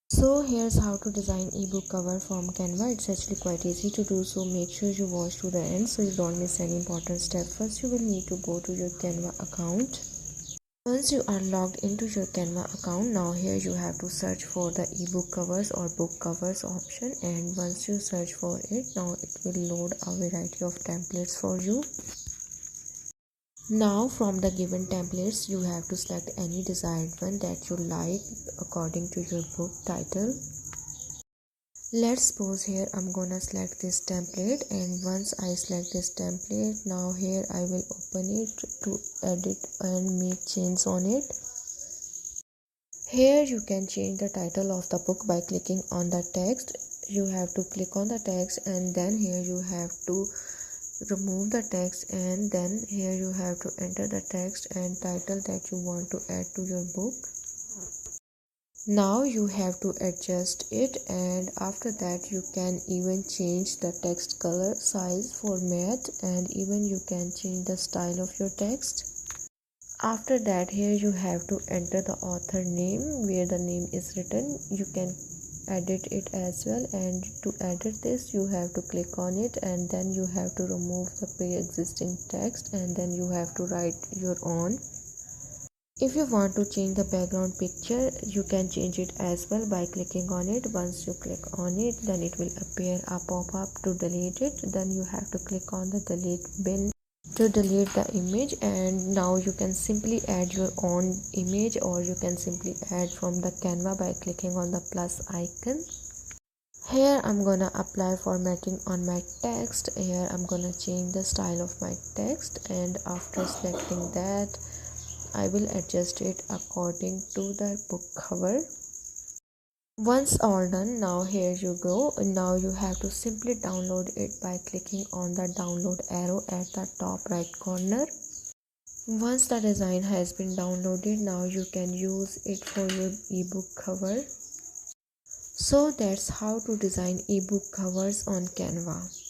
So here's how to design ebook cover from Canva. It's actually quite easy to do, so make sure you watch to the end so you don't miss any important step. First you will need to go to your Canva account. Once you are logged into your Canva account, now here you have to search for the ebook covers or book covers option, and once you search for it, now it will load a variety of templates for you. Now from the given templates you have to select any desired one that you like according to your book title. Let's suppose here I'm gonna select this template, and once I select this template, now here I will open it to edit and make changes on it. Here you can change the title of the book by clicking on the text. You have to click on the text, and then here you have to remove the text, and then here you have to enter the text and title that you want to add to your book. Now you have to adjust it, and after that you can even change the text color, size, format, and even you can change the style of your text. After that here you have to enter the author name where the name is written. You can edit it as well, and to edit this you have to click on it, and then you have to remove the pre-existing text, and then you have to write your own. If you want to change the background picture, you can change it as well by clicking on it. Once you click on it, then it will appear a pop-up to delete it. Then you have to click on the delete bin to delete the image, and now you can simply add your own image, or you can simply add from the Canva by clicking on the plus icon. Here I'm gonna apply formatting on my text. Here I'm gonna change the style of my text, and after selecting that I will adjust it according to the book cover. Once all done, now here you go. Now you have to simply download it by clicking on the download arrow at the top right corner. Once the design has been downloaded, now you can use it for your ebook cover. So that's how to design ebook covers on Canva.